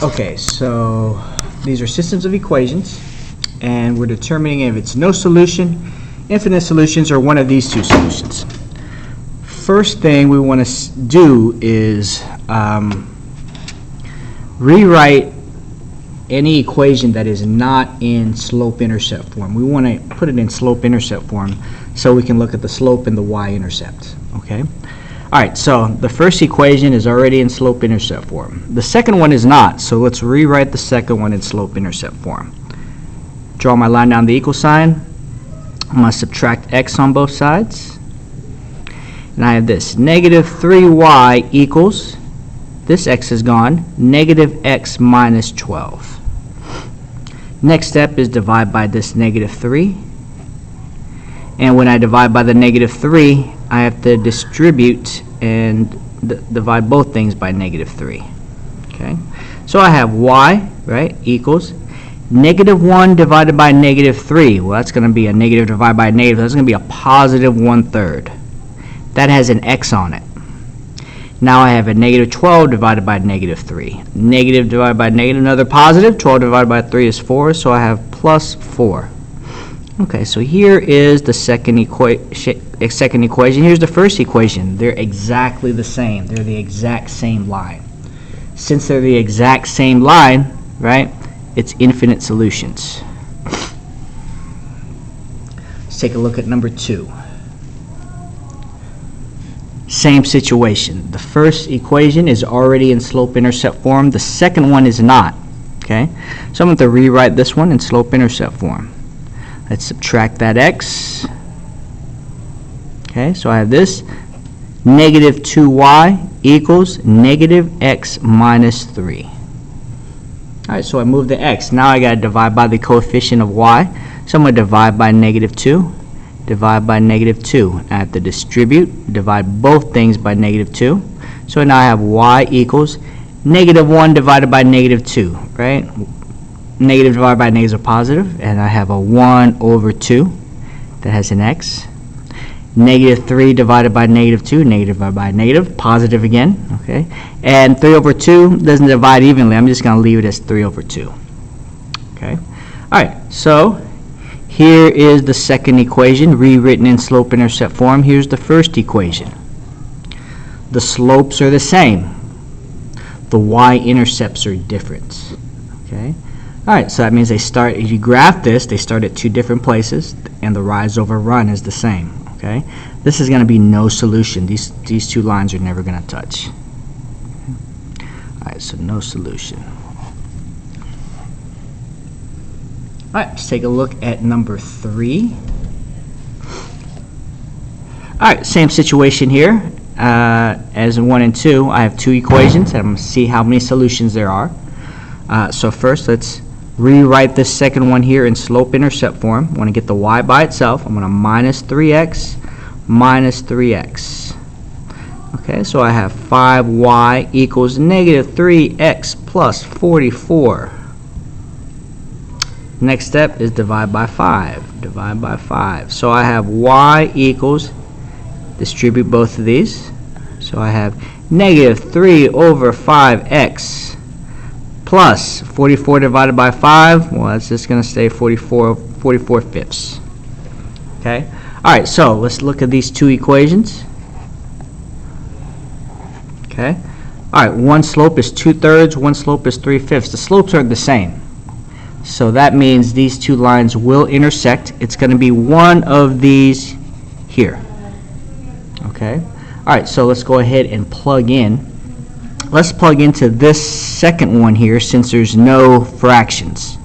Okay, so these are systems of equations, and we're determining if it's no solution, infinite solutions, or one of these two solutions. First thing we want to do is rewrite any equation that is not in slope-intercept form. We want to put it in slope-intercept form so we can look at the slope and the y-intercept. Okay? Alright, so the first equation is already in slope-intercept form. The second one is not, so let's rewrite the second one in slope-intercept form. Draw my line down the equal sign. I'm going to subtract x on both sides. And I have this, negative 3y equals, this x is gone, negative x minus 12. Next step is divide by this negative 3. And when I divide by the negative 3, I have to distribute and divide both things by negative 3. Okay? So I have y, right, equals negative 1 divided by negative 3. Well, that's going to be a negative divided by a negative. That's going to be a positive 1/3. That has an x on it. Now I have a negative 12 divided by negative 3. Negative divided by negative, another positive. 12 divided by 3 is 4, so I have plus 4. Okay, so here is the second equation. Here's the first equation. They're exactly the same. They're the exact same line. Since they're the exact same line, right, it's infinite solutions. Let's take a look at number 2. Same situation. The first equation is already in slope-intercept form. The second one is not. Okay, so I'm going to rewrite this one in slope-intercept form. Let's subtract that x. Okay, so I have this, negative 2y equals negative x minus 3. Alright, so I move the x. Now I got to divide by the coefficient of y. So I'm going to divide by negative 2. Divide by negative 2. I have to distribute, divide both things by negative 2. So now I have y equals negative 1 divided by negative 2, right? Negative divided by negatives are positive, and I have a 1/2 that has an x. Negative 3 divided by negative 2, negative divided by negative, positive again, okay? And 3/2 doesn't divide evenly. I'm just going to leave it as 3/2. Okay? Alright, so here is the second equation, rewritten in slope-intercept form. Here's the first equation. The slopes are the same. The y-intercepts are different. Okay? Alright, so that means they start, if you graph this, they start at two different places, and the rise over run is the same. Okay? This is going to be no solution. These two lines are never going to touch. Alright, so no solution. Alright, let's take a look at number 3. Alright, same situation here as in 1 and 2. I have two equations, and I'm going to see how many solutions there are. So first, let's rewrite this second one here in slope-intercept form. I want to get the y by itself. I'm going to minus 3x minus 3x. Okay, so I have 5y equals negative 3x plus 44. Next step is divide by 5. Divide by 5. So I have y equals, distribute both of these. So I have negative 3 over 5x plus 44 divided by 5. Well, it's just going to stay 44 fifths. Okay? Alright, so let's look at these two equations. Okay? Alright, one slope is 2/3, one slope is 3/5. The slopes are the same. So that means these two lines will intersect. It's going to be one of these here. Okay? Alright, so let's go ahead and plug in. Let's plug into this second one here since there's no fractions.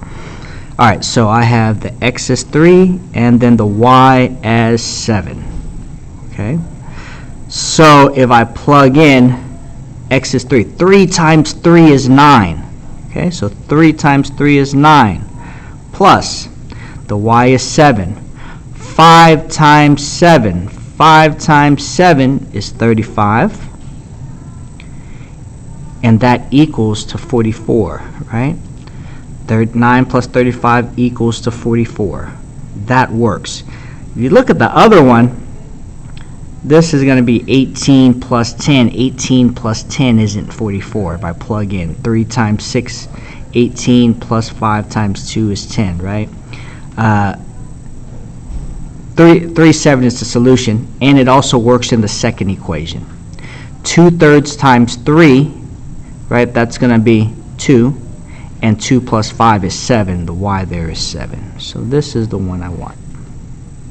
Alright, so I have the x as 3 and then the y as 7. Okay? So if I plug in x is 3, 3 times 3 is 9. Okay, so 3 times 3 is 9. Plus, the y is 7. 5 times 7. 5 times 7 is 35. And that equals to 44, right? 9 plus 35 equals to 44. That works. If you look at the other one, this is going to be 18 plus 10. 18 plus 10 isn't 44 if I plug in. 3 times 6, 18 plus 5 times 2 is 10, right? 37 is the solution, and it also works in the second equation. 2/3 times 3, right, that's going to be 2, and 2 plus 5 is 7. The y there is 7. So this is the one I want.